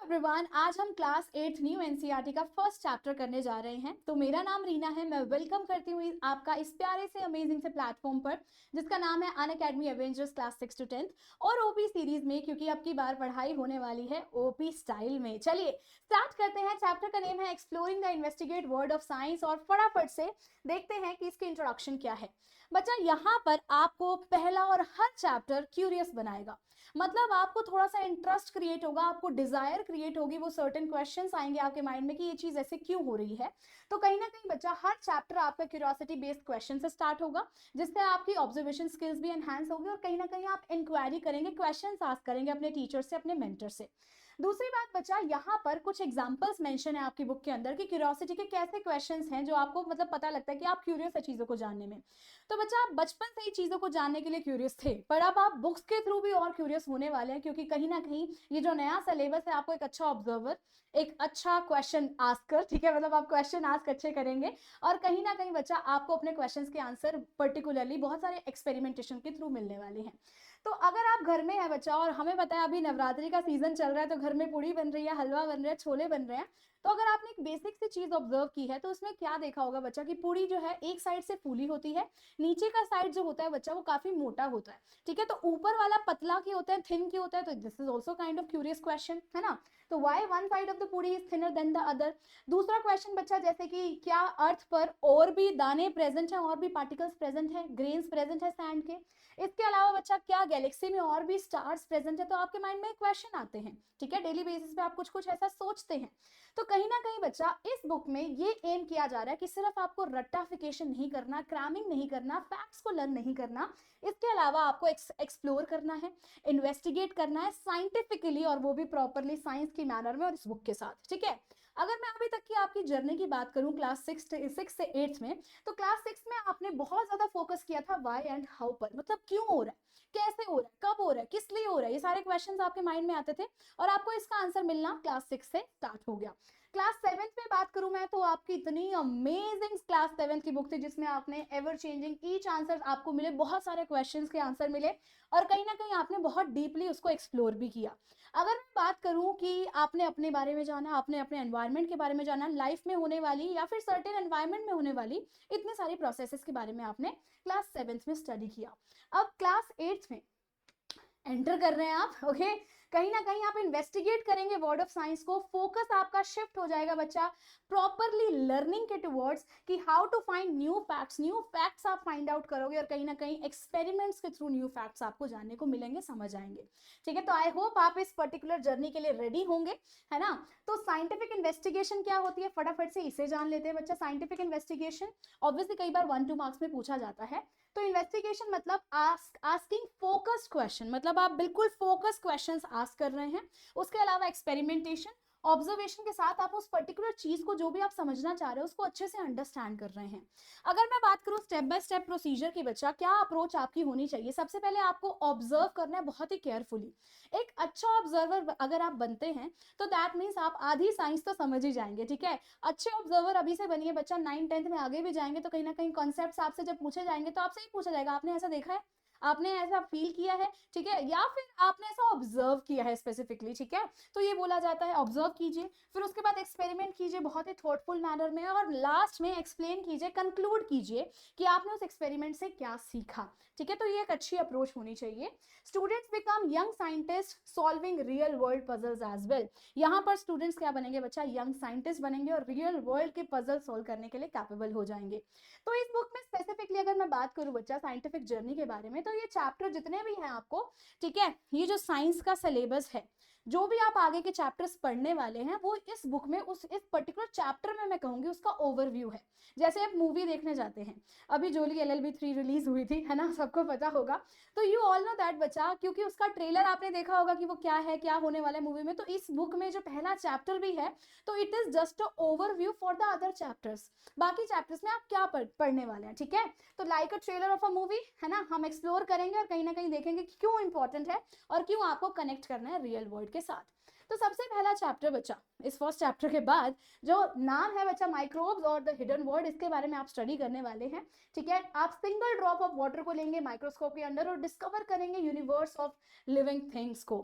Everyone, आज हम class 8 new NCERT का फर्स्ट चैप्टर करने जा रहे हैं। तो मेरा नाम रीना है। मैं वेलकम करती हूँ आपका इस प्यारे से अमेजिंग से प्लेटफॉर्म पर जिसका नाम है Unacademy Avengers class 6 to 10th और ओपी सीरीज में, क्योंकि अब की बार पढ़ाई होने वाली है ओपी स्टाइल में। चलिए स्टार्ट करते हैं। चैप्टर का नेम है exploring the investigate world of science और फटाफट से देखते हैं कि इसकी इंट्रोडक्शन क्या है। बच्चा यहाँ पर आपको पहला और हर चैप्टर क्यूरियस बनाएगा, मतलब आपको थोड़ा सा इंटरेस्ट क्रिएट होगा, आपको डिजायर क्रिएट होगी, वो सर्टेन क्वेश्चंस आएंगे आपके माइंड में कि ये चीज ऐसे क्यों हो रही है। तो कहीं ना कहीं बच्चा हर चैप्टर आपका क्यूरियोसिटी बेस्ड क्वेश्चन से स्टार्ट होगा, जिससे आपकी ऑब्जर्वेशन स्किल्स भी एनहांस होगी और कहीं ना कहीं आप इंक्वायरी करेंगे, क्वेश्चंस आस्क करेंगे अपने टीचर से, अपने मेंटर से। दूसरी बात बच्चा, यहाँ पर कुछ एग्जांपल्स मेंशन है आपकी बुक के अंदर कि क्यूरियोसिटी के कैसे क्वेश्चंस हैं जो आपको मतलब पता लगता है कि आप क्यूरियस है चीजों को जानने में। तो बच्चा आप बचपन से ही चीजों को जानने के लिए क्यूरियस थे, पर अब आप बुक्स के थ्रू भी और क्यूरियस होने वाले हैं, क्योंकि कहीं ना कहीं ये जो नया सिलेबस है आपको एक अच्छा ऑब्जर्वर, एक अच्छा क्वेश्चन आस्कर, ठीक है, मतलब आप क्वेश्चन आस्क अच्छे करेंगे और कहीं ना कहीं बच्चा आपको अपने क्वेश्चंस के आंसर पर्टिकुलरली बहुत सारे एक्सपेरिमेंटेशन के थ्रू मिलने वाले हैं। तो अगर आप घर में है बच्चा और हमें पता है अभी नवरात्रि का सीजन चल रहा है, तो घर में पूड़ी बन रही है, हलवा बन रहा है, छोले बन रहे हैं, तो अगर आपने एक बेसिक सी चीज ऑब्जर्व की है तो उसमें क्या देखा होगा बच्चा कि पूड़ी जो है एक साइड से फूली होती है, नीचे का साइड जो होता है बच्चा वो काफी मोटा होता है, ठीक है, तो ऊपर वाला पतला की होता है, थिन की होता है। तो this is also kind of curious question, है ना। तो why one side of the puri is thinner than the other. दूसरा क्वेश्चन बच्चा, जैसे कि क्या अर्थ पर और भी दाने प्रेजेंट है, और भी पार्टिकल्स प्रेजेंट है, ग्रेन्स प्रेजेंट है सैंड के। इसके अलावा बच्चा क्या गैलेक्सी में और भी स्टार्स प्रेजेंट है। तो आपके माइंड में क्वेश्चन आते हैं, ठीक है, डेली बेसिस पे आप कुछ कुछ ऐसा सोचते हैं। तो कहीं ना कहीं बच्चा इस बुक में ये एम किया जा रहा है कि सिर्फ आपको रट्टाफिकेशन नहीं करना, क्रैमिंग नहीं करना, फैक्ट्स को लर्न नहीं करना, इसके अलावा आपको एक्सप्लोर करना है, इन्वेस्टिगेट करना है साइंटिफिकली, और वो भी प्रॉपरली साइंस की मैनर में और इस बुक के साथ, ठीक है। अगर मैं अभी तक की आपकी जर्नी की बात करूं क्लास 6 से 8 में, तो क्लास 6 में आपने बहुत ज्यादा फोकस किया था वाई एंड हाउ पर, मतलब क्यों हो रहा है, कैसे हो रहा है, कब हो रहा है, किस लिए हो रहा है, ये सारे क्वेश्चंस आपके माइंड में आते थे और आपको इसका आंसर मिलना क्लास 6 से स्टार्ट हो गया। क्लास 7 में बात करूं मैं, तो आपकी इतनी अमेजिंग क्लास 7 की बुक थी जिसमें आपने एवर चेंजिंग ईच आंसर आपको मिले, बहुत सारे क्वेश्चंस के आंसर मिले और कहीं ना कहीं आपने बहुत डीपली उसको एक्सप्लोर भी किया। अगर मैं बात करूं कि आपने अपने बारे में जाना, आपने अपने एनवायरनमेंट के बारे में जाना, लाइफ में होने वाली या फिर सर्टेन एनवायरनमेंट में होने वाली इतने सारी प्रोसेसेस के बारे में आपने क्लास 7 में स्टडी किया। अब क्लास 8 में एंटर कर रहे हैं आप, ओके। कहीं ना कहीं आप इन्वेस्टिगेट करेंगे वर्ड ऑफ साइंस को, फोकस आपका शिफ्ट हो जाएगा बच्चा प्रॉपरली लर्निंग के टुवर्ड्स कि how to find new facts आप फाइंड आउट करोगे और कहीं ना कहीं एक्सपेरिमेंट्स के थ्रू न्यू फैक्ट्स आपको जानने को मिलेंगे, समझ आएंगे, ठीक है। तो आई होप आप इस पर्टिकुलर जर्नी के लिए रेडी होंगे, है ना। तो साइंटिफिक इन्वेस्टिगेशन क्या होती है, फटाफट से इसे जान लेते हैं बच्चा। साइंटिफिक इन्वेस्टिगेशन ऑब्वियसली कई बार 1-2 मार्क्स में पूछा जाता है। तो इन्वेस्टिगेशन मतलब आस्किंग फोकस्ड क्वेश्चन, मतलब आप बिल्कुल फोकस क्वेश्चंस आस्क कर रहे हैं। उसके अलावा एक्सपेरिमेंटेशन, ऑब्जर्वेशन के साथ आप उस पर्टिकुलर चीज को जो भी आप समझना चाह रहे हो उसको अच्छे से अंडरस्टैंड कर रहे हैं। अगर मैं बात करूं स्टेप बाय स्टेप प्रोसीजर की बच्चा, क्या अप्रोच आपकी होनी चाहिए, सबसे पहले आपको ऑब्जर्व करना है बहुत ही केयरफुली। एक अच्छा ऑब्जर्वर अगर आप बनते हैं तो दैट मीन्स आप आधी साइंस तो समझ ही जाएंगे, ठीक है। अच्छे ऑब्जर्वर अभी से बनिए बच्चा, 9-10th में आगे भी जाएंगे तो कहीं ना कहीं कॉन्सेप्ट्स आपसे जब पूछे जाएंगे तो आपसे ही पूछा जाएगा आपने ऐसा देखा है, आपने ऐसा फील किया है, ठीक है, या फिर आपने ऐसा ऑब्जर्व किया है स्पेसिफिकली, ठीक है। तो ये बोला जाता है ऑब्जर्व कीजिए, फिर उसके बाद एक्सपेरिमेंट कीजिए बहुत ही थॉटफुल मैनर में, और लास्ट में एक्सप्लेन कीजिए, कंक्लूड कीजिए कि आपने उस एक्सपेरिमेंट से क्या सीखा, ठीक है। तो ये एक अच्छी अप्रोच होनी चाहिए। Students become young scientist solving real world puzzles as well. यहाँ पर स्टूडेंट्स क्या बनेंगे बच्चा, यंग साइंटिस्ट बनेंगे और रियल वर्ल्ड के पजल सॉल्व करने के लिए कैपेबल हो जाएंगे। तो इस बुक में स्पेसिफिकली अगर मैं बात करूं बच्चा साइंटिफिक जर्नी के बारे में, तो ये चैप्टर जितने भी हैं आपको, ठीक है, ये जो साइंस का सिलेबस है, जो भी आप आगे के चैप्टर्स पढ़ने वाले हैं वो इस बुक में इस पर्टिकुलर चैप्टर में मैं कहूंगी उसका ओवरव्यू है। जैसे आप मूवी देखने जाते हैं, अभी जोली LLB 3 रिलीज हुई थी, है ना, सबको पता होगा। तो यू ऑल नो दैट बच्चा, क्योंकि उसका ट्रेलर आपने देखा होगा कि वो क्या है, क्या होने वाला है मूवी में। तो इस बुक में जो पहला चैप्टर भी है तो it is just a overview for the other chapters, बाकी चैप्टर्स में आप क्या पढ़ने वाले हैं, ठीक है। तो like a trailer of a movie, है ना, हम एक्सप्लोर करेंगे और कहीं ना कहीं देखेंगे कि क्यों इंपॉर्टेंट है और क्यों आपको कनेक्ट करना है रियल वर्ल्ड के साथ। तो सबसे पहला चैप्टर बच्चा, इस फर्स्ट चैप्टर के बाद जो नाम है बच्चा माइक्रोब्स और द हिडन वर्ल्ड, इसके बारे में आप स्टडी करने वाले हैं, ठीक है। आप सिंगल ड्रॉप ऑफ वाटर को लेंगे माइक्रोस्कोप के अंदर और डिस्कवर करेंगे यूनिवर्स ऑफ लिविंग थिंग्स को।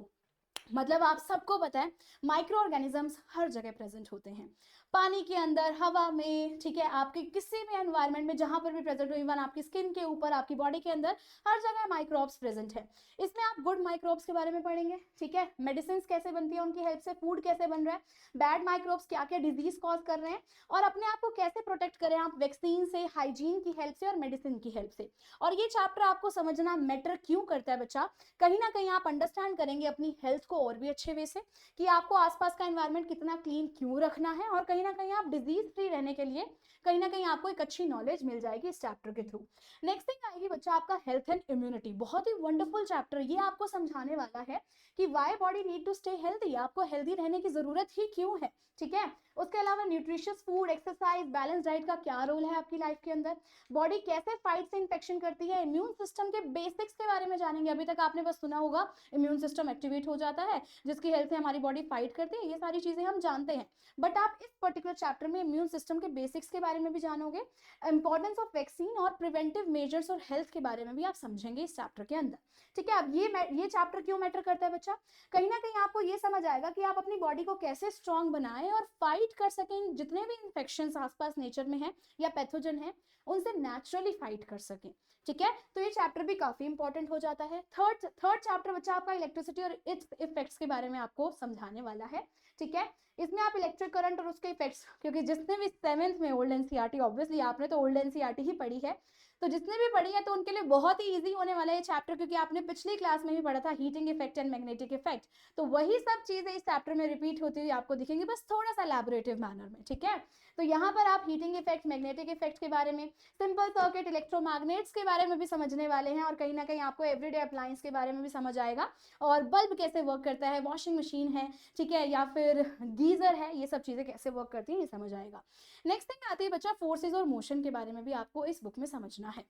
मतलब आप सबको पता है माइक्रो ऑर्गेनिजम्स हर जगह प्रेजेंट होते हैं, पानी के अंदर, हवा में, ठीक है, आपके किसी भी एनवायरनमेंट में जहां पर भी प्रेजेंट हो, इवन आपकी स्किन के ऊपर, आपकी बॉडी के अंदर, हर जगह माइक्रोब्स प्रेजेंट है। इसमें आप गुड माइक्रोब्स के बारे में पढ़ेंगे, ठीक है, मेडिसिन कैसे बनती है उनकी हेल्प से, फूड कैसे बन रहा है, बैड माइक्रोब्स क्या क्या डिजीज कॉज कर रहे हैं, और अपने आप को कैसे प्रोटेक्ट करें आप वैक्सीन से, हाइजीन की हेल्प से और मेडिसिन की हेल्प से। और ये चैप्टर आपको समझना मैटर क्यों करता है बच्चा, कहीं ना कहीं आप अंडरस्टैंड करेंगे अपनी हेल्थ को और भी अच्छे वे से, कि आपको आसपास का एनवायरनमेंट कितना क्लीन क्यों रखना है, और कहीं ना कहीं आप डिजीज फ्री रहने के लिए कहीं ना कहीं आपको एक अच्छी नॉलेज मिल जाएगी इस चैप्टर के थ्रू। नेक्स्ट थिंग आएगी बच्चा आपका हेल्थ एंड इम्यूनिटी, बहुत ही वंडरफुल चैप्टर, ये आपको समझाने वाला है कि why body need to stay healthy, आपको हेल्दी रहने की जरूरत ही क्यों है, ठीक है। उसके अलावा nutritious food, exercise, balance diet का क्या रोल है आपकी लाइफ के अंदर, बॉडी कैसे फाइट से इन्फेक्शन करती है, इम्यून सिस्टम के बेसिक्स के बारे में जानेंगे। अभी तक आपने बस सुना होगा इम्यून सिस्टम एक्टिवेट हो जाता है जिसकी हेल्प से हमारी बॉडी फाइट करती है, ये सारी चीजें हम जानते हैं, बट आप इस पर्टिकुलर चैप्टर में इम्यून सिस्टम के बेसिक्स के बारे में भी जानोगे, इंपॉर्टेंस ऑफ वैक्सीन और प्रिवेंटिव मेजर्स और हेल्थ के बारे में भी आप समझेंगे इस चैप्टर के अंदर, ठीक है। अब ये चैप्टर क्यों मैटर करता है बच्चा, कहीं ना कहीं आपको ये समझ आएगा कि आप अपनी बॉडी को कैसे स्ट्रांग बनाएं और फाइट कर सकें, जितने भी इंफेक्शन आसपास नेचर में है या पैथोजन है उनसे नेचुरली फाइट कर सकें, ठीक है। तो ये चैप्टर भी काफी इंपॉर्टेंट हो जाता है। थर्ड चैप्टर बच्चा आपका इलेक्ट्रिसिटी और इट्स इफेक्ट्स के बारे में आपको समझाने वाला है, ठीक है। इसमें आप इलेक्ट्रिक करंट और उसके इफेक्ट्स, क्योंकि जिसने भी 7th में ओल्ड एनसीईआरटी, ऑब्वियसली आपने तो ओल्ड एनसीईआरटी ही पढ़ी है, तो जिसने भी पढ़ी है तो उनके लिए बहुत ही इजी होने वाला है ये चैप्टर, क्योंकि आपने पिछली क्लास में भी पढ़ा था heating effect and magnetic effect, तो वही सब चीजें इस चैप्टर में रिपीट होती हुई आपको दिखेंगी, बस थोड़ा सा लैबोरेटिव मैनर में, ठीक है। तो यहाँ पर आप हीटिंग इफेक्ट, मैग्नेटिक इफेक्ट के बारे में, सिंपल सर्किट, इलेक्ट्रोमैग्नेट्स के बारे में भी समझने वाले हैं, और कहीं ना कहीं आपको एवरीडे अप्लायंस के बारे में भी समझ आएगा, और बल्ब कैसे वर्क करता है, वॉशिंग मशीन है, ठीक है, या फिर गीजर है, ये सब चीजें कैसे वर्क करती हैं ये समझ आएगा। नेक्स्ट थिंग आती है बच्चा फोर्सेज और मोशन के बारे में भी आपको इस बुक में समझना है,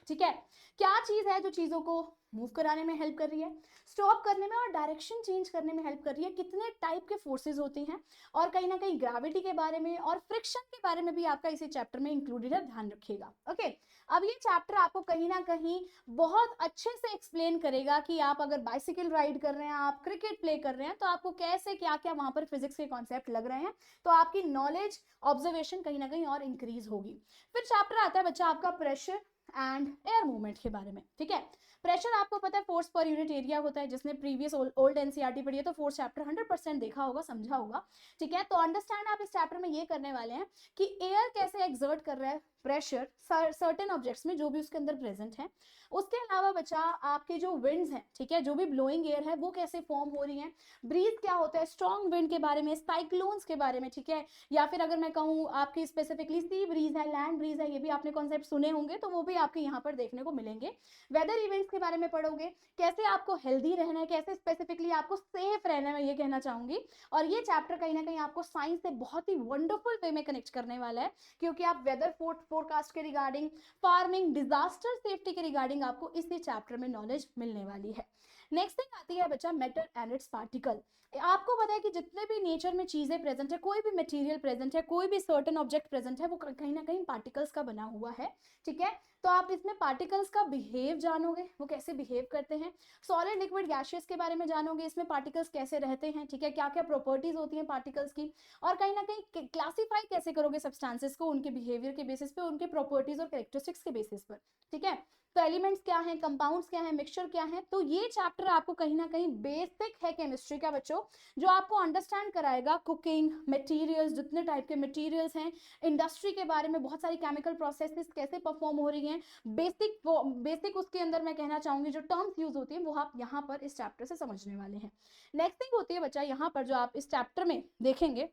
ठीक है। क्या चीज है जो चीजों को मूव कराने में हेल्प कर रही है, स्टॉप करने में और डायरेक्शन चेंज करने में हेल्प कर रही है, कितने टाइप के फोर्सेस होती हैं, और कहीं ना कहीं ग्रेविटी के बारे में और फ्रिक्शन के बारे में भी आपका इसी चैप्टर में इंक्लूडेड है, ध्यान रखिएगा, ओके। अब ये चैप्टर आपको कहीं ना कहीं बहुत अच्छे से एक्सप्लेन करेगा कि आप अगर बाइसिकल राइड कर रहे हैं, आप क्रिकेट प्ले कर रहे हैं, तो आपको कैसे क्या क्या वहां पर फिजिक्स के कॉन्सेप्ट लग रहे हैं, तो आपकी नॉलेज, ऑब्जर्वेशन कहीं ना कहीं और इंक्रीज होगी। फिर चैप्टर आता है बच्चा आपका प्रेशर एंड एयर मूवमेंट के बारे में, ठीक है। प्रेशर आपको पता है फोर्स पर यूनिट एरिया होता है, जिसने प्रीवियस ओल्ड एनसीईआरटी पढ़ी है तो फोर्स चैप्टर 100% देखा होगा, समझा होगा, ठीक है। तो अंडरस्टैंड आप इस चैप्टर में ये करने वाले हैं कि एयर कैसे एक्सर्ट कर रहा है प्रेशर सर्टेन ऑब्जेक्ट्स में जो भी उसके अंदर प्रेजेंट है। उसके अलावा बच्चा आपके जो विंड्स हैं, ठीक है, जो भी ब्लोइंग एयर है वो कैसे फॉर्म हो रही है, ब्रीज क्या होता है, स्ट्रॉन्ग विंड के बारे में, साइक्लोन्स के बारे में, ठीक है, या फिर अगर मैं कहूँ आपकी स्पेसिफिकली सी ब्रीज है, लैंड ब्रीज है, ये भी आपने कॉन्सेप्ट सुने होंगे तो वो भी आपके यहाँ पर देखने को मिलेंगे। वेदर इवेंट्स के बारे में पढ़ोगे, कैसे आपको हेल्दी रहना है, कैसे स्पेसिफिकली आपको सेफ रहना है, मैं ये कहना चाहूंगी। और ये चैप्टर कहीं ना कहीं आपको साइंस से बहुत ही वंडरफुल वे में कनेक्ट करने वाला है, क्योंकि आप वेदर फोरकास्ट के रिगार्डिंग, फार्मिंग, डिजास्टर सेफ्टी के रिगार्डिंग आपको इसी चैप्टर में नॉलेज मिलने वाली है। नेक्स्ट थिंग आती है बच्चा मैटर एंड इट्स पार्टिकल। आपको पता है कि जितने भी नेचर में चीजें प्रेजेंट है, कोई भी मटेरियल प्रेजेंट है, कोई भी सर्टेन ऑब्जेक्ट प्रेजेंट है, वो कहीं ना कहीं पार्टिकल्स का बना हुआ है, ठीक है। तो आप इसमें पार्टिकल्स का बिहेव जानोगे, वो कैसे बिहेव करते हैं, सॉलिड लिक्विड गैशियस के बारे में जानोगे, इसमें पार्टिकल्स कैसे रहते हैं, ठीक है, क्या क्या प्रॉपर्टीज होती हैं पार्टिकल्स की, और कहीं ना कहीं क्लासीफाई कैसे करोगे सब्सटेंसेस को उनके बिहेवियर के बेसिस पे, उनके प्रॉपर्टीज और कैरेक्टरिस्टिक्स के बेसिस पर, ठीक है। तो एलिमेंट्स क्या हैं, कंपाउंड्स क्या हैं, मिक्सचर क्या है, तो ये चैप्टर आपको कहीं ना कहीं बेसिक है केमिस्ट्री का बच्चों, जो आपको अंडरस्टैंड कराएगा कुकिंग, मटेरियल्स, जितने टाइप के मटेरियल्स हैं, इंडस्ट्री के बारे में, बहुत सारी केमिकल प्रोसेसेस कैसे परफॉर्म हो रही हैं, बेसिक उसके अंदर मैं कहना चाहूंगी जो टर्म्स यूज होती हैं वो आप यहाँ पर इस चैप्टर से समझने वाले हैं। नेक्स्ट थिंग होती है बच्चा यहाँ पर जो आप इस चैप्टर में देखेंगे,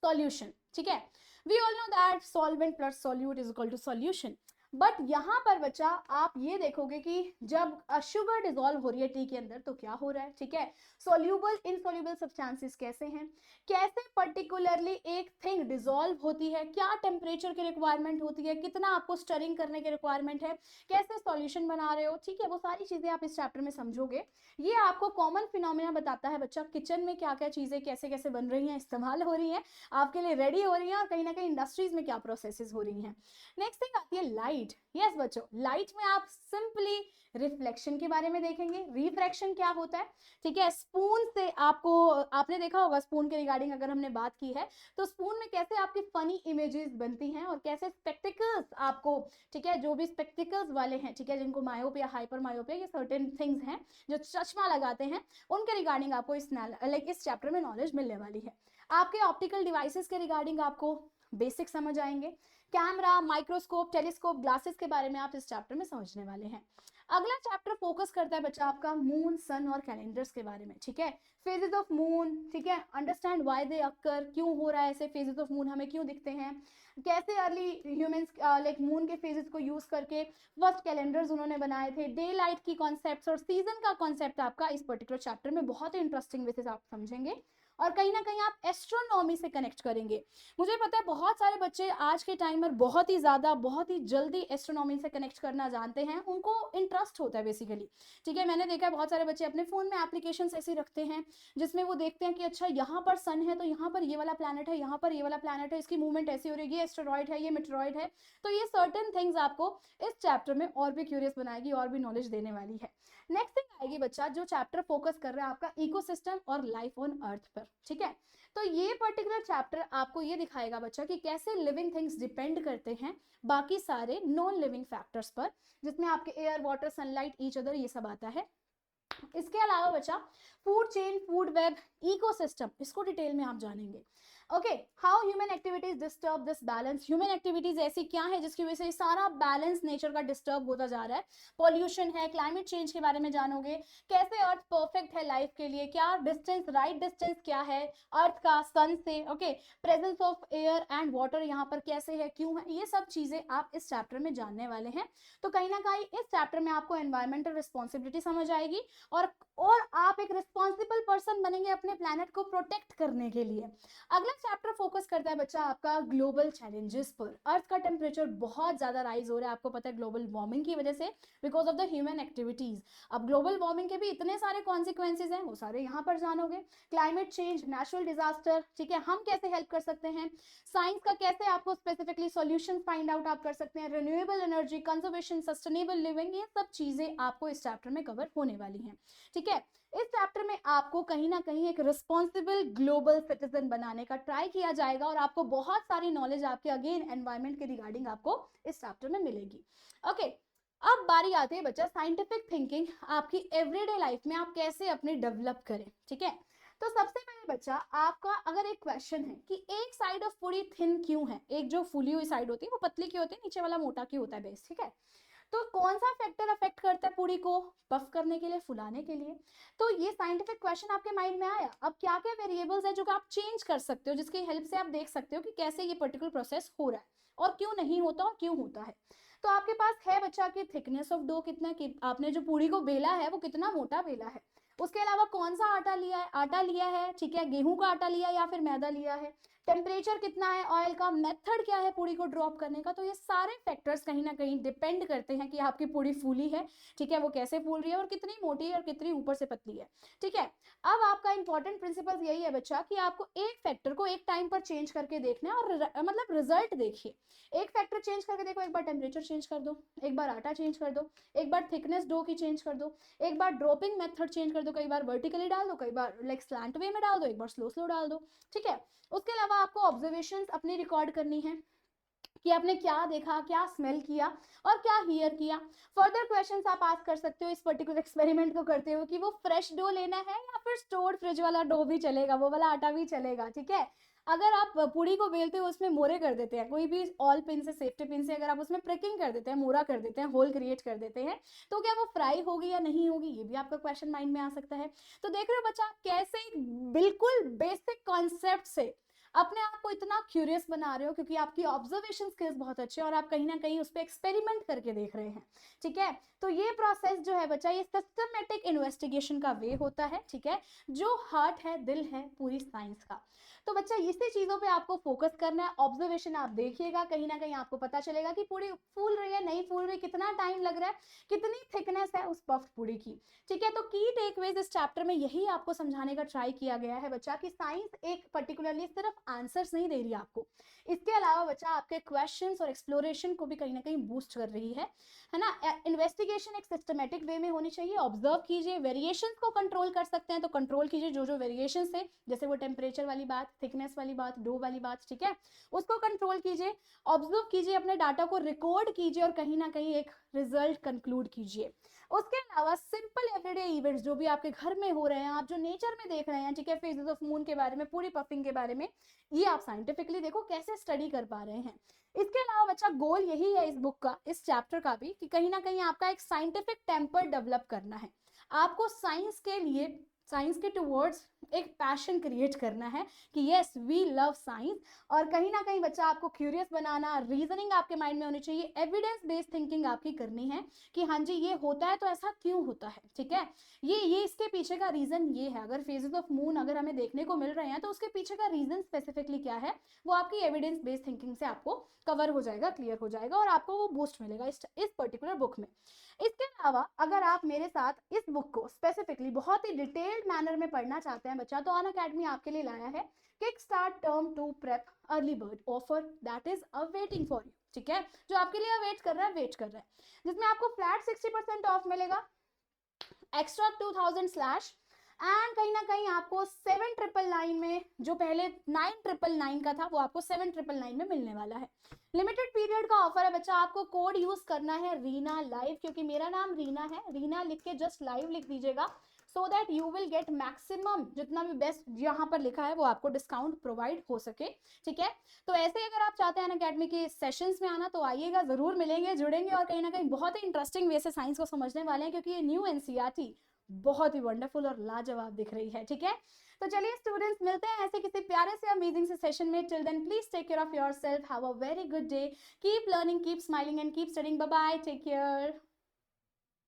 सॉल्यूशन, ठीक है। We all know that solvent plus solute is equal to solution, but यहाँ पर बच्चा आप ये देखोगे कि जब शुगर डिसॉल्व हो रही है टी के अंदर तो क्या हो रहा है, ठीक है, सोल्यूबल इनसोल्यूबल सब्सटेंसेस कैसे हैं, कैसे पर्टिकुलरली एक थिंग डिसॉल्व होती है, क्या टेम्परेचर की रिक्वायरमेंट होती है, कितना आपको स्टरिंग करने की रिक्वायरमेंट है, कैसे सॉल्यूशन बना रहे हो, ठीक है, वो सारी चीजें आप इस चैप्टर में समझोगे। ये आपको कॉमन फिनोमेना बताता है बच्चा, किचन में क्या क्या चीजें कैसे कैसे बन रही हैं, इस्तेमाल हो रही हैं, आपके लिए रेडी हो रही हैं, और कहीं ना कहीं इंडस्ट्रीज में क्या प्रोसेसेस हो रही हैं। नेक्स्ट थिंग आती है लाइट। लाइट। यस बच्चों, लाइट में आप सिंपली रिफ्लेक्शन के बारे में देखेंगे, रिफ्रैक्शन क्या होता है, ठीक है। स्पून से आपने देखा होगा, स्पून के रिगार्डिंग अगर हमने बात की है तो स्पून में कैसे आपकी फनी इमेजेस बनती हैं और कैसे स्पेक्टिकल्स आपको, ठीक है, जो भी स्पेक्टिकल्स वाले हैं, ठीक है, जिनको मायोपिया, हाइपर मायोपिया, ये सर्टेन थिंग्स हैं जो चश्मा लगाते हैं, उनके रिगार्डिंग आपको इस चैप्टर में नॉलेज मिलने वाली है। आपके ऑप्टिकल डिवाइसेस के रिगार्डिंग आपको बेसिक समझ आएंगे। कैमरा, माइक्रोस्कोप, टेलीस्कोप, ग्लासेस के बारे में आप इस चैप्टर में समझने वाले हैं। अगला चैप्टर फोकस करता है बच्चा आपका मून, सन और कैलेंडर्स के बारे में, ठीक है। फेजेस ऑफ मून, ठीक है, अंडरस्टैंड व्हाई दे अकर, क्यों हो रहा है ऐसे फेजेस ऑफ मून, हमें क्यों दिखते हैं, कैसे अर्ली ह्यूमंस लाइक मून के फेजेस को यूज करके फर्स्ट कैलेंडर्स उन्होंने बनाए थे, डे लाइट की कॉन्सेप्ट्स और सीजन का कॉन्सेप्ट आपका इस पर्टिकुलर चैप्टर में बहुत ही इंटरेस्टिंग वे से आप समझेंगे और कहीं ना कहीं आप एस्ट्रोनॉमी से कनेक्ट करेंगे। मुझे पता है बहुत सारे बच्चे आज के टाइम पर बहुत ही जल्दी एस्ट्रोनॉमी से कनेक्ट करना जानते हैं, उनको इंटरेस्ट होता है बेसिकली, ठीक है। मैंने देखा है बहुत सारे बच्चे अपने फोन में एप्लीकेशंस ऐसे रखते हैं जिसमें वो देखते हैं कि अच्छा यहाँ पर सन है तो यहाँ पर ये वाला प्लैनेट है, यहाँ पर ये वाला प्लैनेट है, इसकी मूवमेंट ऐसी हो रही है, ये एस्टेरॉइड है, ये मेटेरॉइड है। तो ये सर्टेन थिंग्स आपको इस चैप्टर में और भी क्यूरियस बनाएगी और भी नॉलेज देने वाली है। नेक्स्ट थिंग आएगी बच्चा, जो चैप्टर फोकस कर रहा है आपका इकोसिस्टम और लाइफ ऑन अर्थ पर, ठीक है। तो ये पर्टिकुलर चैप्टर आपको ये दिखाएगा बच्चा कि कैसे लिविंग थिंग्स डिपेंड करते हैं बाकी सारे नॉन लिविंग फैक्टर्स पर, जिसमें आपके air, water, sunlight, each other, ये सब आता है। इसके अलावा बच्चा food chain, food web, ecosystem, इसको डिटेल में आप जानेंगे। Okay, how human activities disturb this balance, human activities ऐसी क्या है जिसकी वजह से सारा बैलेंस नेचर का डिस्टर्ब होता जा रहा है। पॉल्यूशन है, क्लाइमेट चेंज के बारे में जानोगे, कैसे अर्थ परफेक्ट है लाइफ के लिए, क्या डिस्टेंस, राइट डिस्टेंस क्या है अर्थ का सन से, okay, presence of air and water यहाँ पर कैसे है, क्यों है, ये सब चीजें आप इस चैप्टर में जानने वाले हैं। तो कहीं ना कहीं इस चैप्टर में आपको एनवायरमेंटल रिस्पॉन्सिबिलिटी समझ आएगी और आप एक रिस्पॉन्सिबल पर्सन बनेंगे अपने प्लैनेट को प्रोटेक्ट करने के लिए। अगला चैप्टर फोकस करता है बच्चा आपका ग्लोबल चैलेंजेस पर। अर्थ का टेम्परेचर बहुत ज्यादा राइज हो रहा है, आपको पता है ग्लोबल वार्मिंग की वजह से, because of the human activities. अब ग्लोबल वार्मिंग के भी इतने सारे कॉन्सिक्वेंसेज हैं, वो सारे यहाँ पर जानोगे। क्लाइमेट चेंज, नेचुरल डिजास्टर, ठीक है, हम कैसे हेल्प कर सकते हैं, साइंस का कैसे आपको स्पेसिफिकली सॉल्यूशन फाइंड आउट आप कर सकते हैं, renewable energy, conservation, sustainable living, ये सब चीजें आपको इस चैप्टर में कवर होने वाली हैं, ठीक है। इस चैप्टर में आपको कहीं ना कहीं एक रिस्पॉन्सिबल ग्लोबल सिटीजन बनाने का ट्राई किया जाएगा और आपको बहुत सारी नॉलेज आपके अगेन एनवायरमेंट के रिगार्डिंग आपको इस चैप्टर में मिलेगी। ओके, अब बारी आती है बच्चा साइंटिफिक थिंकिंग, आपकी एवरीडे लाइफ में आप कैसे अपने डेवलप करें, ठीक है। तो सबसे पहले बच्चा आपका अगर एक क्वेश्चन है कि एक साइड ऑफ पूरी थिन क्यों है, एक जो फूली हुई साइड होती है वो पतली क्यों होती है, नीचे वाला मोटा क्यों होता है बेस, ठीक है। तो कौन सा फैक्टर अफेक्ट करता है पूरी को पफ करने के लिए, फुलाने के लिए। तो ये साइंटिफिक क्वेश्चन आपके माइंड में आया। अब क्या क्या वेरिएबल्स है जो आप चेंज कर सकते हो, जिसकी हेल्प से आप देख सकते हो कि कैसे ये पर्टिकुलर प्रोसेस हो रहा है और क्यों नहीं होता और क्यों होता है। तो आपके पास है बच्चा की थिकनेस ऑफ डो कितना, कि आपने जो पूरी को बेला है वो कितना मोटा बेला है, उसके अलावा कौन सा आटा लिया है, ठीक है, गेहूं का आटा लिया या फिर मैदा लिया है, टेम्परेचर कितना है, ऑयल का मेथड क्या है पूरी को ड्रॉप करने का। तो ये सारे फैक्टर्स कहीं ना कहीं डिपेंड करते हैं कि आपकी पूरी फूली है, ठीक है, वो कैसे फूल रही है और कितनी मोटी है और कितनी ऊपर से पतली है, ठीक है। अब आपका इंपॉर्टेंट प्रिंसिपल यही है बच्चा कि आपको एक फैक्टर को एक टाइम पर चेंज करके देखना है और मतलब रिजल्ट देखिए। एक फैक्टर चेंज करके देखो, एक बार टेम्परेचर चेंज कर दो, एक बार आटा चेंज कर दो, एक बार थिकनेस डो की चेंज कर दो, एक बार ड्रॉपिंग मेथड चेंज कर दो, कई बार वर्टिकली डाल दो, कई बार लाइक स्लैंट वे में डाल दो, एक बार स्लो स्लो डाल दो, ठीक है। उसके अलावा आपको ऑब्जर्वेशंस अपनी रिकॉर्ड करनी है कि आपने क्या देखा, क्या स्मेल किया और क्या हियर किया। फर्दर क्वेश्चंस आप आस्क कर सकते हो इस पर्टिकुलर एक्सपेरिमेंट को करते हो कि वो फ्रेश डो लेना है या फिर स्टोर्ड फ्रिज वाला डो भी चलेगा, वो वाला आटा भी चलेगा, ठीक है। अगर आप पूड़ी को बेलते हो उसमें मोरे कर देते हैं, कोई भी ऑल पिन से, सेफ्टी पिन से अगर आप उसमें प्रिकिंग कर देते हैं, मोरा कर देते हैं, होल क्रिएट कर देते हैं, तो क्या वो फ्राई होगी या नहीं होगी, ये भी आपका क्वेश्चन माइंड में आ सकता है। तो देख रहे हो बच्चा कैसे बिल्कुल बेसिक कॉन्सेप्ट से अपने आप को इतना क्यूरियस बना रहे हो, क्योंकि आपकी ऑब्जर्वेशन स्किल्स बहुत अच्छे हैं और आप कहीं ना कहीं उस पर एक्सपेरिमेंट करके देख रहे हैं, ठीक है। तो ये प्रोसेस जो है बच्चा, ये सिस्टमेटिक इन्वेस्टिगेशन का वे होता है, ठीक है, जो हार्ट है, दिल है पूरी साइंस का। तो बच्चा इसी चीजों पे आपको फोकस करना है, ऑब्जर्वेशन आप देखिएगा, कहीं ना कहीं आपको पता चलेगा कि पूरी फूल रही है, नहीं फूल रही, कितना टाइम लग रहा है, कितनी थिकनेस है उस पफ्ड पूरी की, ठीक है। तो की टेकअवेज इस चैप्टर में यही आपको समझाने का ट्राई किया गया है बच्चा कि साइंस एक पर्टिकुलरली सिर्फ आंसर्स नहीं दे रही आपको, इसके अलावा बच्चा आपके क्वेश्चंस और एक्सप्लोरेशन को भी कहीं ना कहीं बूस्ट कर रही है ना। इन्वेस्टिगेशन एक सिस्टमेटिक वे में होनी चाहिए। ऑब्जर्व कीजिए, वेरिएशंस को कंट्रोल कर सकते हैं तो कंट्रोल कीजिए, जो जो वेरिएशंस है, जैसे वो टेम्परेचर वाली बात, थिकनेस वाली बात, डो वाली बात, ठीक है, उसको कंट्रोल कीजिए। ऑब्जर्व कीजिए, अपने डाटा को रिकॉर्ड कीजिए और कहीं ना कहीं एक रिजल्ट कंक्लूड कीजिए। उसके अलावा सिंपल एवरीडे इवेंट्स जो भी आपके घर में हो रहे हैं, आप जो नेचर में देख रहे हैं, ठीक है, फेजेस ऑफ मून के बारे में, पूरी पफिंग के बारे में, ये आप साइंटिफिकली देखो कैसे स्टडी कर पा रहे हैं। इसके अलावा बच्चा गोल यही है इस बुक का, इस चैप्टर का भी, कि कहीं ना कहीं आपका एक साइंटिफिक टेम्पर डेवलप करना है। आपको साइंस के लिए, साइंस के टुवर्ड्स एक पैशन क्रिएट करना है कि यस वी लव साइंस, और कहीं ना कहीं बच्चा आपको क्यूरियस बनाना, रीजनिंग आपके माइंड में होनी चाहिए, एविडेंस बेस्ड थिंकिंग आपकी करनी है कि हाँ जी ये होता है तो ऐसा क्यों होता है, ठीक है, ये इसके पीछे का रीजन ये है। अगर फेजेस ऑफ मून अगर हमें देखने को मिल रहे हैं तो उसके पीछे का रीजन स्पेसिफिकली क्या है, वो आपकी एविडेंस बेस्ड थिंकिंग से आपको कवर हो जाएगा, क्लियर हो जाएगा, और आपको वो बूस्ट मिलेगा इस पर्टिकुलर बुक में। इसके अलावा अगर आप मेरे साथ इस बुक को स्पेसिफिकली बहुत ही डिटेल्ड मैनर में पढ़ना चाहते हैं बच्चा, तो अनअकैडमी आपके लिए लाया है kick start term 2 prep early bird offer, that is awaiting for you, ठीक है, जो आपके लिए वेट कर रहा है, जिसमें आपको फ्लैट 60% ऑफ मिलेगा, एक्स्ट्रा 2000 स्लैश, एंड कहीं ना कहीं आपको 7999 में, जो पहले 9999 का था, वो आपको 7999 में मिलने वाला है। लिमिटेड पीरियड का ऑफर है बच्चा, आपको कोड यूज करना है रीना लाइव, क्योंकि मेरा नाम रीना है, रीना लिख के जस्ट लाइव लिख दीजिएगा, so that you will get maximum, जितना भी बेस्ट यहाँ पर लिखा है वो आपको डिस्काउंट प्रोवाइड हो सके, ठीक है। तो ऐसे ही अगर आप चाहते हैं अनअकैडमी के सेशंस में आना तो आइएगा, जरूर मिलेंगे, जुड़ेंगे, और कहीं ना कहीं बहुत ही इंटरेस्टिंग वे से साइंस को समझने वाले हैं, क्योंकि ये न्यू एनसीईआरटी बहुत ही वंडरफुल और लाजवाब दिख रही है, ठीक है। तो चलिए स्टूडेंट्स, मिलते हैं ऐसे किसी प्यारे से अमेजिंग से सेशन में। Till then please take care of yourself, have a very good day, keep learning, keep smiling and keep studying. Bye bye, take care.